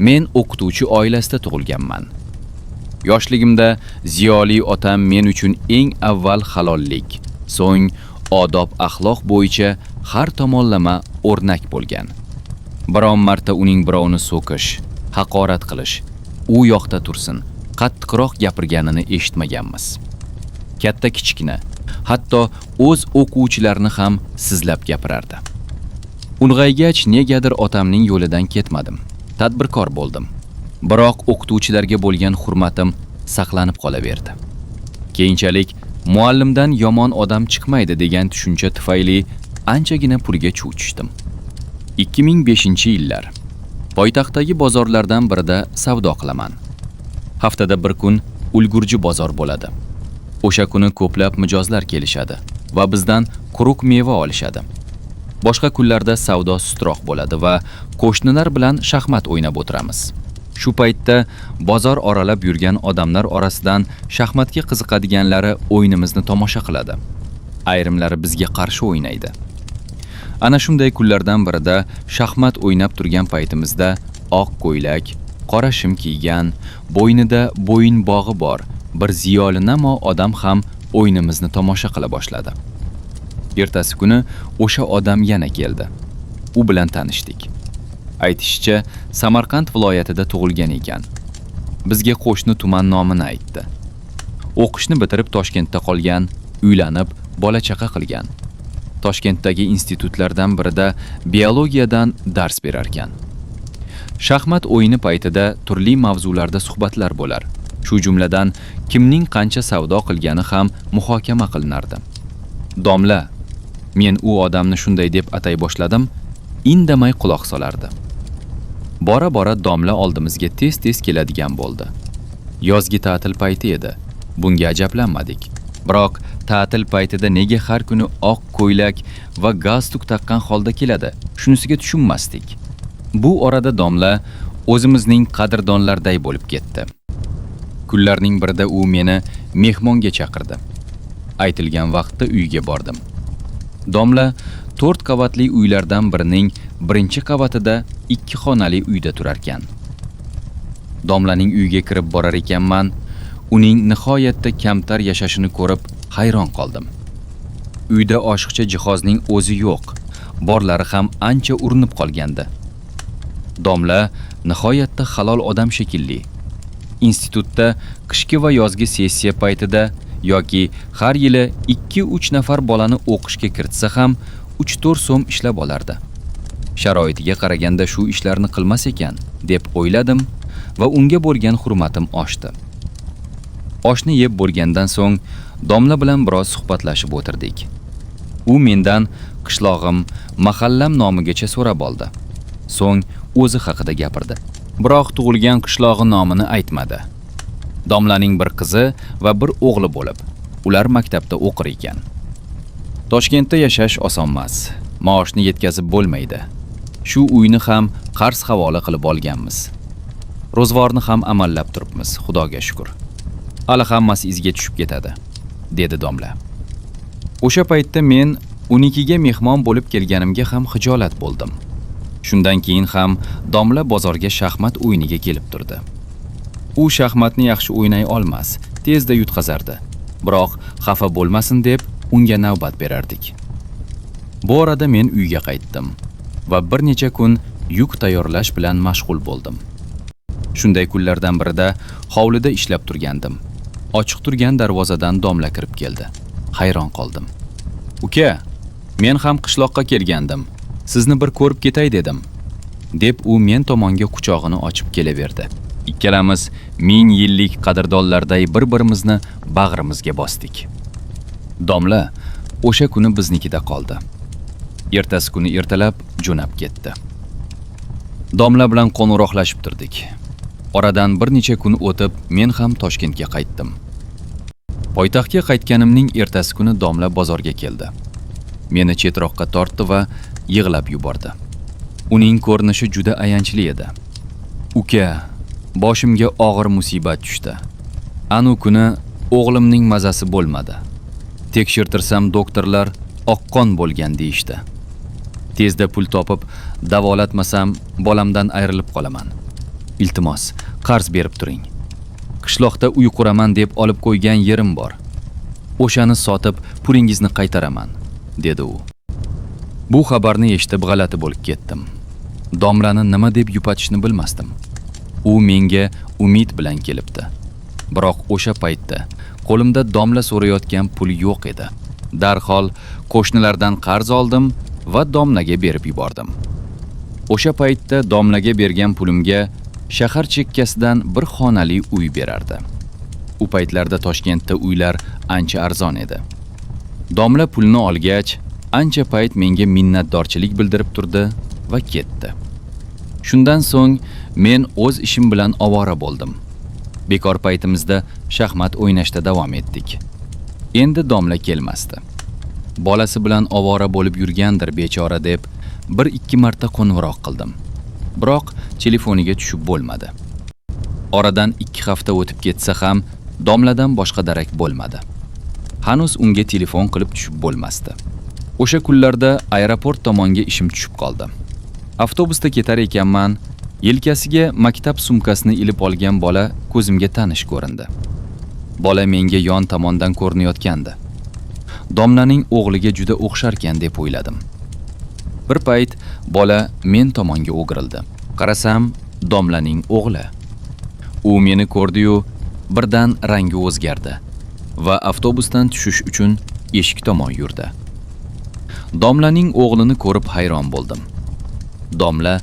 Men o'qituvchi oilasida tug'ilganman. Yoshligimda ziyoli otam men uchun eng avval halollik, so'ng odob axloq bo'yicha har tomonlama o'rnak bo'lgan. Biron marta uning birovni so'kish, haqorat qilish, u yoqda tursin, qattiqroq gapirganini eshitmaganmiz. Katta kichikni, hatto o'z o'quvchilarini ham sizlab gapirardi. Ulg'aygach negadir otamning yo'lidan ketmadim. Tadbirkor bo'ldim. Biroq o'qituvchilarga bo'lgan hurmatim saqlanib qolaverdi. Keyinchalik muallimdan yomon odam chiqmaydi degan tushuncha tufayli anchagina pulga chuv tushdim. 2005-yillar. Poytaxtdagi bozorlardan birida savdo qilaman. Haftada bir kun ulgurji bozor bo'ladi. O'sha kuni ko'plab mijozlar kelishadi va bizdan quruq meva olishadi. Boshqa kunlarda savdo sustroq bo'ladi va qo'shnilar bilan shaxmat o'ynab o'tiramiz. Shu paytda bozor oralab yurgan odamlar orasidan shaxmatga qiziqadiganlari o'yinimizni tomosha qiladi. Ayrimlari bizga qarshi o'ynaydi. Ana shunday kunlardan birida shaxmat o'ynab turgan paytimizda oq ko'ylak, qora shim kiygan, bo'ynida bo'yin bog'i bor bir ziyoli namo odam ham o'yinimizni tomosha qila boshladi. Ertasi kuni o'sha odam yana keldi. U bilan tanishdik. Aytishicha, Samarqand viloyatida tug'ilgan ekan. Bizga qo'shni tuman nomini aytdi. O'qishni bitirib Toshkentda qolgan, uylanib, bola chaqa qilgan. Toshkentdagi institutlardan birida biologiyadan dars berar ekan. Shaxmat o'yini paytida turli mavzularda suhbatlar bo'lar. Shu jumladan kimning qancha savdo qilgani ham muhokama qilinardi. Domla, men u odamni shunday deb atay boshladim, indamay quloq solardi. Bora-bora domla oldimizga tez-tez keladigan bo'ldi. Yozgi ta'til payti edi. Bunga ajablanmadik. Biroq ta'til paytida nega har kuni oq ko'ylak va galstuk taqqan holda keladi, shunisiga tushunmasdik. Bu orada domla o'zimizning qadrdonlarday bo'lib ketdi. Kunlarning birida u meni mehmonga chaqirdi. Aytilgan vaqtda uyga bordim. Domla 4 qavatli uylardan birining birinchi qavatida 2 xonali uyda turar ekan. Domlaning uyiga kirib borar ekanman, uning nihoyatda kamtar yashashini ko'rib hayron qoldim. Uyda oshiqcha jihozning o'zi yo'q, borlari ham ancha urinib qolgandi. Domla nihoyatda halol odam shekilli. Institutda qishki va yozgi sessiya paytida yoki har yili 2-3 nafar bolani o'qishga kiritsa ham 3-4 so'm ishlab olardi. Sharoitiga qaraganda shu ishlarni qilmas ekan deb o'yladim va unga bo'lgan hurmatim oshdi. Oshni yeb bo'lgandan so'ng domla bilan biroz suhbatlashib o'tirdik. U mendan qishlog'im, mahallam nomigacha so'rab oldi. So'ng o'zi haqida gapirdi. Biroq tug'ilgan qishlog'i nomini aytmadi. Domlaning bir qizi va bir o'g'li bo'lib, ular maktabda o'qir ekan. Toshkentda yashash osonmas. Maoshni yetkazib bo'lmaydi. Shu uyni ham qarz havola qilib olganmiz. Ro'zg'orni ham amallab turibmiz, Xudoga shukr. Hali hammasi izga tushib ketadi, dedi domla. O'sha paytda men unikiga mehmon bo'lib kelganimga ham xijolat bo'ldim. Shundan keyin ham domla bozorga shaxmat o'yiniga kelib turdi. U shaxmatni yaxshi o'ynay olmas, tezda yutqazardi. Biroq xafa bo'lmasin deb unga navbat berardik. Bu orada men uyga qaytdim va bir necha kun yuk tayyorlash bilan mashg'ul bo'ldim. Shunday kunlardan birida hovlida ishlab turgandim. Ochiq turgan darvozadan domla kirib keldi. Hayron qoldim. "Uka, men ham qishloqqa kelgandim. Sizni bir ko'rib ketay dedim", deb u men tomonga quchog'ini ochib kelaverdi. Ikkalamiz 1000 yillik qadrdonlarday bir-birimizni bag'rimizga bosdik. Domla o'sha kuni biznikida qoldi. Ertasi kuni ertalab jo'nab ketdi. Domla bilan qo'ng'iroqlashib turdik. Oradan bir necha kun o'tib, men ham Toshkentga qaytdim. Poytaxtga qaytganimning ertasi kuni domla bozorga keldi. Meni chetroqqa tortdi va yig'lab yubordi. Uning ko'rinishi juda ayanchli edi. "Uka, boshimga og'ir musibat tushdi. Anu kuni o'g'limning mazasi bo'lmadi. Tekshirtirsam doktorlar oqqon bo'lgan deyishdi. Tezda pul topib davolatmasam bolamdan ayrilib qolaman. Iltimos, qarz berib turing. Qishloqda uy quraman deb olib qo'ygan yerim bor. O'shani sotib pulingizni qaytaraman, dedi u. Bu xabarni eshitib g'alati bo'lib ketdim. Domlani nima deb yupatishni bilmasdim. U menga umid bilan kelibdi. Biroq o'sha paytda qo'limda domla so'rayotgan pul yo'q edi. Darhol qo'shnilardan qarz oldim va domlaga berib yubordim. O'sha paytda domlaga bergan pulimga shahar chekkasidan bir xonali uy berardi. U paytlarda Toshkentda uylar ancha arzon edi. Domla pulni olgach, ancha payt menga minnatdorchilik bildirib turdi va ketdi. Shundan so'ng men o'z ishim bilan ovora bo'ldim. Bekor paytimizda shaxmat o'ynashda davom etdik. Endi domla kelmasdi. Bolasi bilan ovora bo'lib yurgandir bechora deb 1-2 marta qo'ng'iroq qildim. Biroq telefoniga tushib bo'lmadi. Oradan 2 hafta o'tib ketsa ham domladan boshqa darak bo'lmadi. Hanuz unga telefon qilib tushib bo'lmasdi. O'sha kunlarda aeroport tomonga ishim tushib qoldi. Avtobusda ketar ekanman, yelkasiga maktab sumkasini ilib olgan bola ko'zimga tanish ko'rindi. Bola menga yon tomondan ko'rinayotgandi. Domlaning o'g'liga juda o'xsharkan deb o'yladim. Bir payt bola men tomonga o'girildi. Qarasam, domlaning o'g'li. U meni ko'rdi-yu, birdan rangi o'zgardi va avtobusdan tushish uchun eshik tomon yurdi. Domlaning o'g'lini ko'rib hayron bo'ldim. Domla,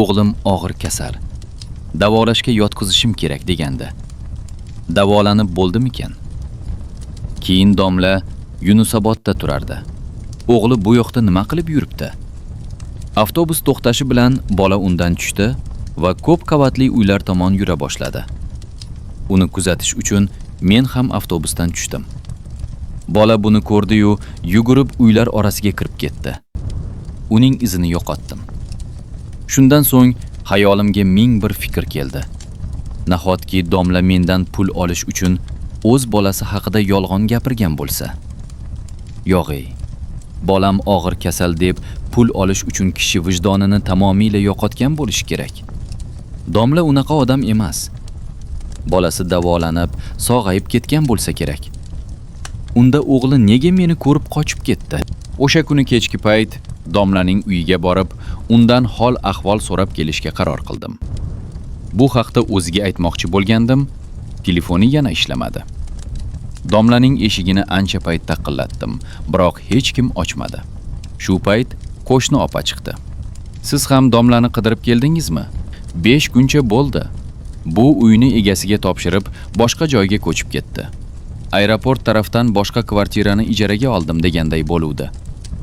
o'g'lim og'ir kasal. Davolashga yotqizishim kerak degandi. Davolanib bo'ldimikan? Keyin domla Yunusobodda turardi. O'g'li bu yoqda nima qilib yuribdi? Avtobus to'xtashi bilan bola undan tushdi va ko'p qavatli uylar tomon yura boshladi. Uni kuzatish uchun men ham avtobusdan tushdim. Bola buni ko'rdi-yu, yugurib uylar orasiga kirib ketdi. Uning izini yo'qotdim. Shundan so'ng hayolimga ming bir fikr keldi. Nahotki domla mendan pul olish uchun o'z bolasi haqida yolg'on gapirgan bo'lsa? Yo'q-ey. Bolam og'ir kasal deb pul olish uchun kishi vijdonini tamomila yo'qotgan bo'lishi kerak. Domla unaqa odam emas. Bolasi davolanib, sog'ayib ketgan bo'lsa kerak. Unda o'g'li nega meni ko'rib qochib ketdi? O'sha kuni kechki payt domlaning uyiga borib, undan hol ahvol so'rab kelishga qaror qildim. Bu haqda o'ziga aytmoqchi bo'lgandim, telefoni yana ishlamadi. Domlaning eshigini ancha payt taqillatdim, biroq hech kim ochmadi. Shu payt qo'shni opa chiqdi. Siz ham domlani qidirib keldingizmi? 5 kuncha bo'ldi. Bu uyni egasiga topshirib, boshqa joyga ko'chib ketdi. Aeroport tarafdan boshqa kvartirani ijaraga oldim deganday bo'luvdi.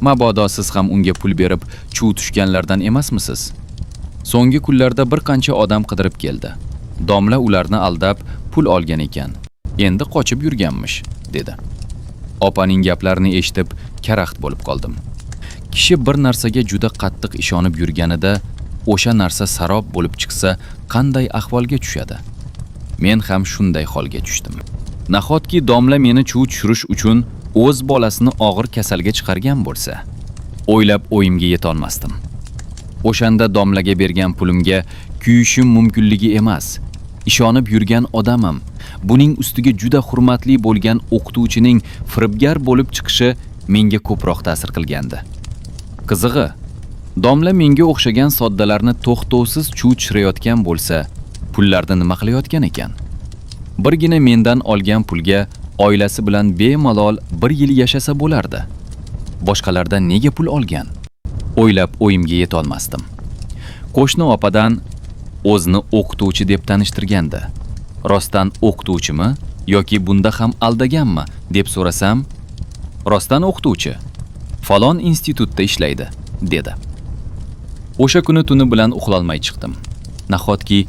Mabodo siz ham unga pul berib, chuv tushganlardan emasmisiz? So'nggi kunlarda bir qancha odam qidirib keldi. Domla ularni aldab, pul olgan ekan. Endi qochib yurganmish, dedi. Opaning gaplarini eshitib, karaxt bo'lib qoldim. Kishi bir narsaga juda qattiq ishonib yurganida, o'sha narsa sarob bo'lib chiqsa, qanday ahvolga tushadi? Men ham shunday holga tushdim. Nahotki domla meni chuv tushirish uchun o'z bolasini og'ir kasalga chiqargan bo'lsa, o'ylab o'yimga yeta olmasdim. O'shanda domlaga bergan pulimga kuyishim mumkinligi emas, ishonib yurgan odamim, buning ustiga juda hurmatli bo'lgan o'qituvchining firibgar bo'lib chiqishi menga ko'proq ta'sir qilgandi. Qizig'i, domla menga o'xshagan soddalarni to'xtovsiz chuv tushirayotgan bo'lsa, pullarni nima qilayotgan ekan? Birgina mendan olgan pulga oilasi bilan bemalol 1 yil yashasa bo'lardi. Boshqalardan nega pul olgan? O'ylab o'yimga yeta olmasdim. Qo'shni opadan o'zini o'qituvchi deb tanishtirgandi. Rostdan o'qituvchimi yoki bunda ham aldaganmi deb so'rasam, rostdan o'qituvchi. Falon institutda ishlaydi, dedi. O'sha kuni tuni bilan uxlolmay chiqdim. Nahotki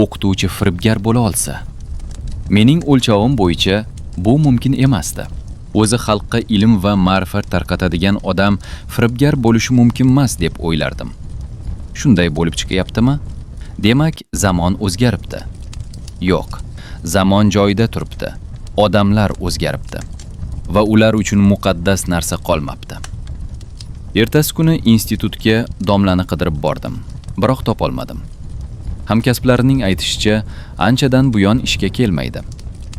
o'qituvchi firibgar bo'la olsa? Mening o'lchovim bo'yicha bu mumkin emasdi. O'zi xalqqa ilm va ma'rifat tarqatadigan odam firibgar bo'lishi mumkin emas deb o'ylardim. Shunday bo'lib chiqyaptimi? Demak, zamon o'zgaribdi. Yo'q, zamon joyida turibdi. Odamlar o'zgaribdi va ular uchun muqaddas narsa qolmabdi. Ertasi kuni institutga domlani qidirib bordim, biroq topolmadim. Hamkasblarining aytishicha, anchadan buyon ishga kelmaydi.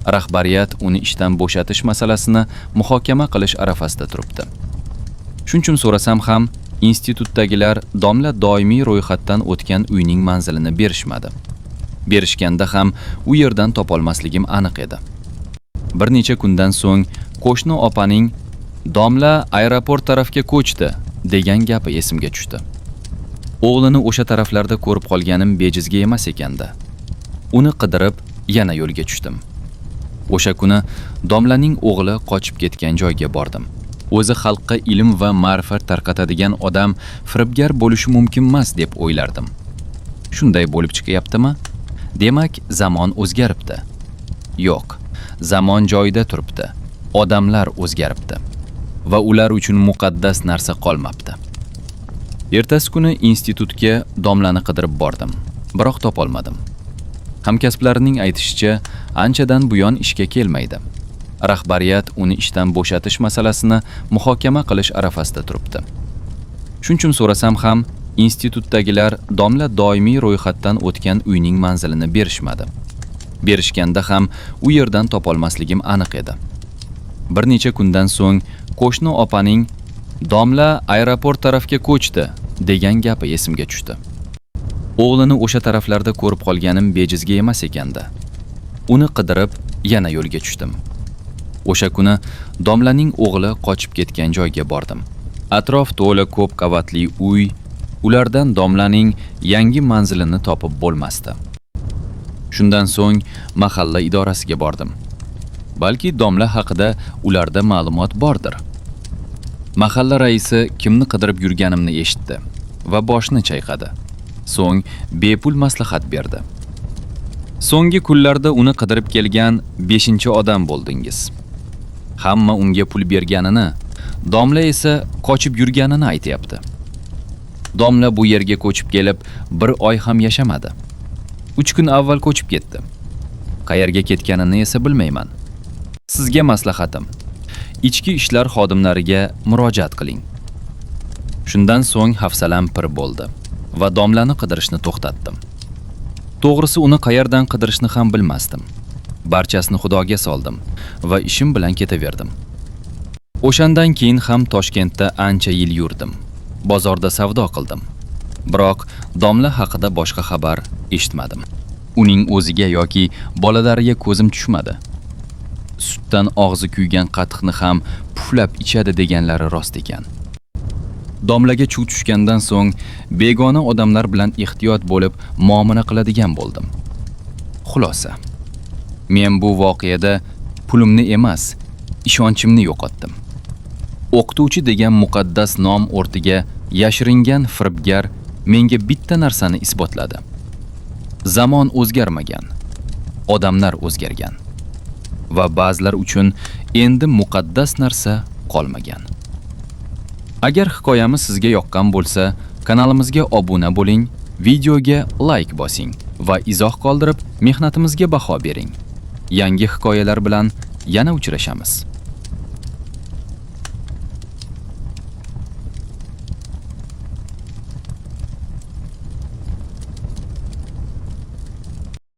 Rahbariyat uni ishdan bo'shatish masalasini muhokama qilish arafasida turibdi. Shunchun so'rasam ham, institutdagilar domla doimiy ro'yxatdan o'tgan uyning manzilini berishmadi. Berishganda ham u yerdan topolmasligim aniq edi. Bir necha kundan so'ng qo'shni opaning domla aeroport tarafga ko'chdi degan gapi esimga tushdi. O'g'lini o'sha taraflarda ko'rib qolganim bejizga emas ekanda. Uni qidirib yana yo'lga tushdim. O'sha kuni domlaning o'g'li qochib ketgan joyga bordim. O'zi xalqqa ilm va ma'rifat tarqatadigan odam firibgar bo'lishi mumkin emas deb o'ylardim. Shunday bo'lib chiqyaptimi? Demak, zamon o'zgaribdi. Yo'q, zamon joyida turibdi. Odamlar o'zgaribdi va ular uchun muqaddas narsa qolmabdi. Ertasi kuni institutga domlani qidirib bordim, biroq topolmadim. Hamkasblarining aytishicha, anchadan buyon ishga kelmaydi. Rahbariyat uni ishdan bo'shatish masalasini muhokama qilish arafasida turibdi. Shunchun so'rasam ham, institutdagilar domla doimiy ro'yxatdan o'tgan uyning manzilini berishmadi. Berishganda ham u yerdan topolmasligim aniq edi. Bir necha kundan so'ng qo'shni opaning domla aeroport tarafga ko'chdi degan gapi esimga tushdi. O'g'lini o'sha taraflarda ko'rib qolganim bejizga emas ekanda. Uni qidirib yana yo'lga tushdim. O'sha kuni domlaning o'g'li qochib ketgan joyga bordim. Atrof to'la ko'p qavatli uy, ulardan domlaning yangi manzilini topib bo'lmasdi. Shundan so'ng mahalla idorasiga bordim. Balki domla haqida ularda ma'lumot bordir. Mahalla raisi kimni qidirib yurganimni eshitdi va boshni chayqadi. So'ng bepul maslahat berdi. So'nggi kunlarda uni qidirib kelgan 5-odam bo'ldingiz. Hamma unga pul berganini, domla esa qochib yurganini aytayapti. Domla bu yerga ko'chib kelib 1 oy ham yashamadi. 3 kun avval ko'chib ketdi. Qayerga ketganini esa bilmayman. Sizga maslahatim, ichki ishlar xodimlariga murojaat qiling. Shundan so'ng hafsalam pir bo'ldi va domlani qidirishni to'xtatdim. To'g'risi uni qayerdan qidirishni ham bilmasdim. Barchasini Xudoga soldim va ishim bilan ketaverdim. O'shandan keyin ham Toshkentda ancha yil yurdim. Bozorda savdo qildim. Biroq domla haqida boshqa xabar eshitmadim. Uning o'ziga yoki bolalariga ko'zim tushmadi. Sutdan og'zi kuygan qatiqni ham puflab ichadi deganlari rost ekan. Domlaga chuv tushgandan so'ng begona odamlar bilan ehtiyot bo'lib muomala qiladigan bo'ldim. Xulosa, men bu voqeada pulimni emas, ishonchimni yo'qotdim. O'qituvchi degan muqaddas nom o'rtiga yashiringan firibgar menga bitta narsani isbotladi. Zamon o'zgarmagan, odamlar o'zgargan va ba'zilar uchun endi muqaddas narsa qolmagan. Agar hikoyamiz sizga yoqqan bo'lsa, kanalimizga obuna bo'ling, videoga like bosing va izoh qoldirib, mehnatimizga baho bering. Yangi hikoyalar bilan yana uchrashamiz.